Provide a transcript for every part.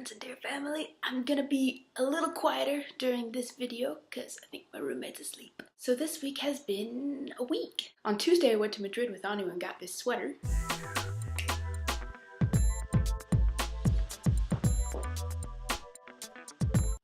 friends and dear family. I'm gonna be a little quieter during this video because I think my roommate's asleep. So this week has been a week. On Tuesday I went to Madrid with Anu and got this sweater.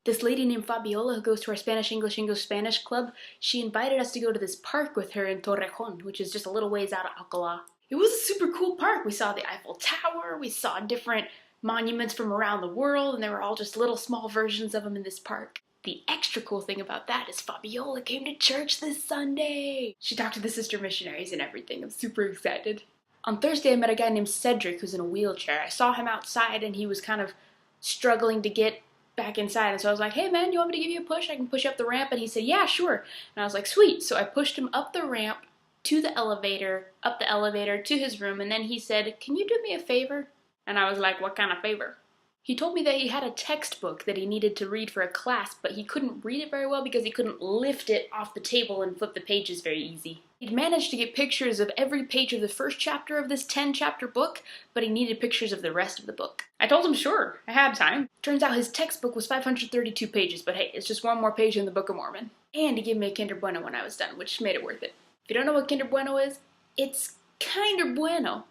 This lady named Fabiola who goes to our Spanish, English, Spanish club, she invited us to go to this park with her in Torrejon, which is just a little ways out of Alcala. It was a super cool park. We saw the Eiffel Tower, we saw different monuments from around the world, and they were all just little small versions of them in this park. The extra cool thing about that is Fabiola came to church this Sunday. She talked to the sister missionaries and everything. I'm super excited. On Thursday I met a guy named Cedric who's in a wheelchair. I saw him outside and he was kind of struggling to get back inside, and so I was like, hey man, you want me to give you a push? I can push you up the ramp. And he said, yeah, sure. And I was like, sweet. So I pushed him up the ramp to the elevator, up the elevator to his room, and then he said, can you do me a favor? And I was like, what kind of favor? He told me that he had a textbook that he needed to read for a class, but he couldn't read it very well because he couldn't lift it off the table and flip the pages very easy. He'd managed to get pictures of every page of the first chapter of this 10-chapter book, but he needed pictures of the rest of the book. I told him sure, I had time. Turns out his textbook was 532 pages, but hey, it's just one more page in the Book of Mormon. And he gave me a Kinder Bueno when I was done, which made it worth it. If you don't know what Kinder Bueno is, it's Kinder Bueno.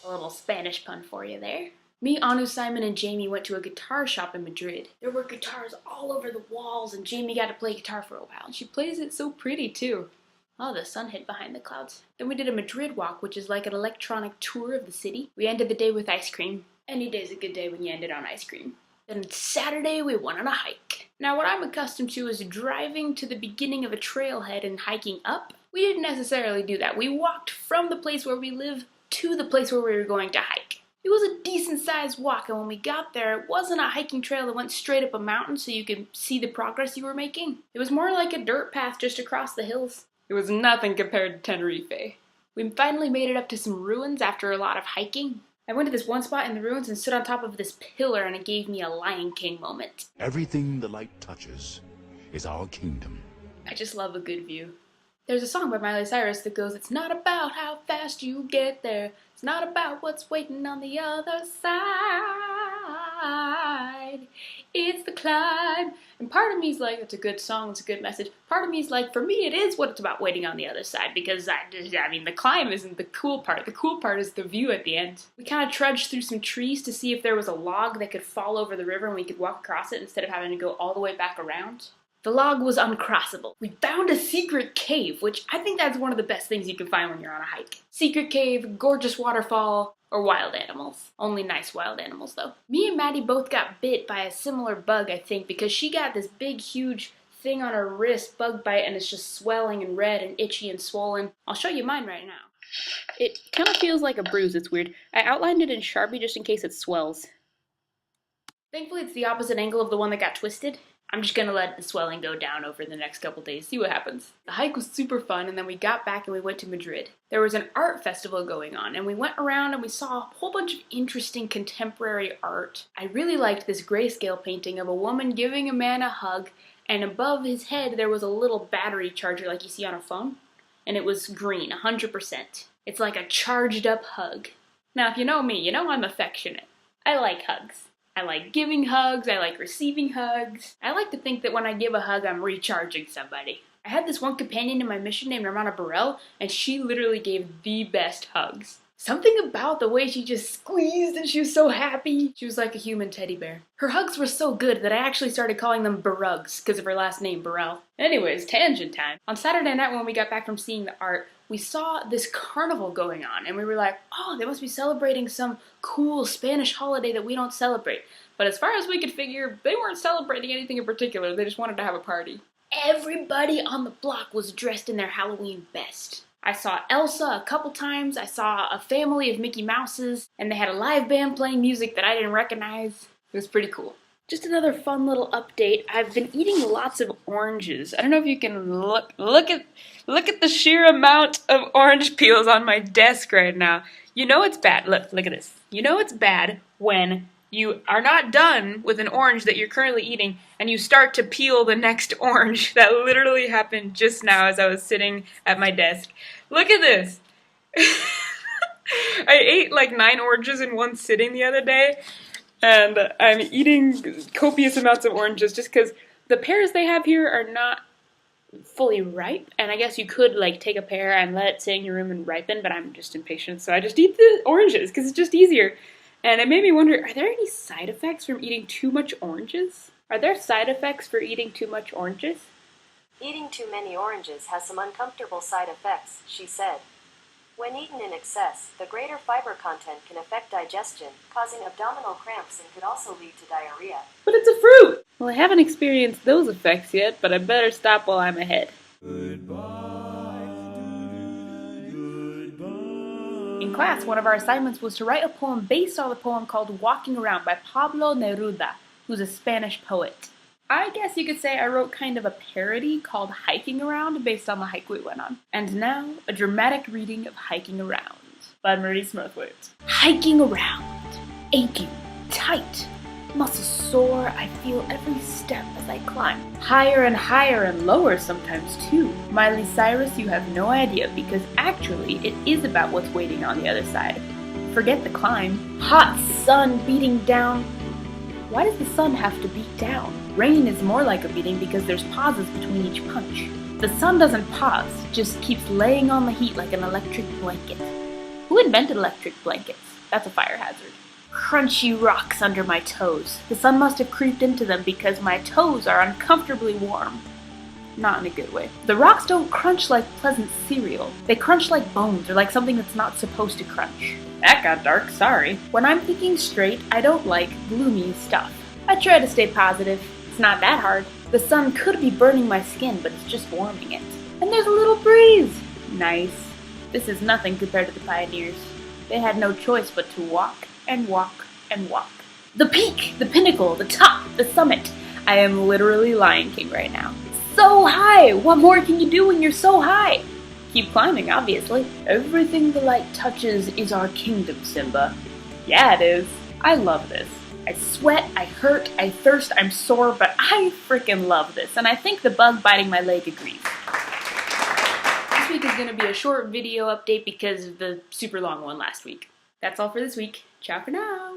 A little Spanish pun for you there. Me, Anu, Simon, and Jamie went to a guitar shop in Madrid. There were guitars all over the walls, and Jamie got to play guitar for a while. And she plays it so pretty, too. Oh, the sun hid behind the clouds. Then we did a Madrid walk, which is like an electronic tour of the city. We ended the day with ice cream. Any day's a good day when you end it on ice cream. Then Saturday, we went on a hike. Now, what I'm accustomed to is driving to the beginning of a trailhead and hiking up. We didn't necessarily do that. We walked from the place where we live to the place where we were going to hike. It was a decent-sized walk, and when we got there, it wasn't a hiking trail that went straight up a mountain so you could see the progress you were making. It was more like a dirt path just across the hills. It was nothing compared to Tenerife. We finally made it up to some ruins after a lot of hiking. I went to this one spot in the ruins and stood on top of this pillar, and it gave me a Lion King moment. Everything the light touches is our kingdom. I just love a good view. There's a song by Miley Cyrus that goes, it's not about how fast you get there. It's not about what's waiting on the other side. It's the climb. And part of me's like, it's a good song, it's a good message. Part of me's like, for me it is what it's about waiting on the other side, because I mean, the climb isn't the cool part. The cool part is the view at the end. We kind of trudged through some trees to see if there was a log that could fall over the river and we could walk across it instead of having to go all the way back around. The log was uncrossable. We found a secret cave, which I think that's one of the best things you can find when you're on a hike. Secret cave, gorgeous waterfall, or wild animals. Only nice wild animals, though. Me and Maddie both got bit by a similar bug, I think, because she got this big, huge thing on her wrist, bug bite, and it's just swelling and red and itchy and swollen. I'll show you mine right now. It kind of feels like a bruise, it's weird. I outlined it in Sharpie just in case it swells. Thankfully, it's the opposite angle of the one that got twisted. I'm just gonna let the swelling go down over the next couple days, see what happens. The hike was super fun, and then we got back and we went to Madrid. There was an art festival going on, and we went around and we saw a whole bunch of interesting contemporary art. I really liked this grayscale painting of a woman giving a man a hug, and above his head there was a little battery charger like you see on a phone, and it was green, 100%. It's like a charged up hug. Now if you know me, you know I'm affectionate. I like hugs. I like giving hugs, I like receiving hugs. I like to think that when I give a hug, I'm recharging somebody. I had this one companion in my mission named Ramona Burrell, and she literally gave the best hugs. Something about the way she just squeezed and she was so happy. She was like a human teddy bear. Her hugs were so good that I actually started calling them Burrugs because of her last name, Burrell. Anyways, tangent time. On Saturday night when we got back from seeing the art, we saw this carnival going on, and we were like, oh, they must be celebrating some cool Spanish holiday that we don't celebrate. But as far as we could figure, they weren't celebrating anything in particular, they just wanted to have a party. Everybody on the block was dressed in their Halloween best. I saw Elsa a couple times, I saw a family of Mickey Mouses, and they had a live band playing music that I didn't recognize. It was pretty cool. Just another fun little update. I've been eating lots of oranges. I don't know if you can look at the sheer amount of orange peels on my desk right now. You know it's bad. Look at this. You know it's bad when you are not done with an orange that you're currently eating and you start to peel the next orange. That literally happened just now as I was sitting at my desk. Look at this. I ate like 9 oranges in one sitting the other day. And I'm eating copious amounts of oranges just because the pears they have here are not fully ripe, and I guess you could like take a pear and let it sit in your room and ripen, but I'm just impatient, so I just eat the oranges because it's just easier. And it made me wonder, are there any side effects from eating too much oranges? Are there side effects for eating too much oranges? Eating too many oranges has some uncomfortable side effects, she said. When eaten in excess, the greater fiber content can affect digestion, causing abdominal cramps and could also lead to diarrhea. But it's a fruit! Well, I haven't experienced those effects yet, but I better stop while I'm ahead. In class, one of our assignments was to write a poem based on the poem called Walking Around by Pablo Neruda, who's a Spanish poet. I guess you could say I wrote kind of a parody called Hiking Around based on the hike we went on. And now, a dramatic reading of Hiking Around by Marie Smithwaite. Hiking around, aching, tight, muscles sore, I feel every step as I climb. Higher and lower sometimes too. Miley Cyrus, you have no idea, because actually it is about what's waiting on the other side. Forget the climb. Hot sun beating down. Why does the sun have to beat down? Rain is more like a beating because there's pauses between each punch. The sun doesn't pause, just keeps laying on the heat like an electric blanket. Who invented electric blankets? That's a fire hazard. Crunchy rocks under my toes. The sun must have creeped into them because my toes are uncomfortably warm. Not in a good way. The rocks don't crunch like pleasant cereal. They crunch like bones or like something that's not supposed to crunch. That got dark, sorry. When I'm thinking straight, I don't like gloomy stuff. I try to stay positive. It's not that hard. The sun could be burning my skin, but it's just warming it. And there's a little breeze. Nice. This is nothing compared to the pioneers. They had no choice but to walk and walk and walk. The peak, the pinnacle, the top, the summit. I am literally Lion King right now. So high! What more can you do when you're so high? Keep climbing, obviously. Everything the light touches is our kingdom, Simba. Yeah, it is. I love this. I sweat, I hurt, I thirst, I'm sore, but I freaking love this, and I think the bug biting my leg agrees. This week is going to be a short video update because of the super long one last week. That's all for this week. Ciao for now!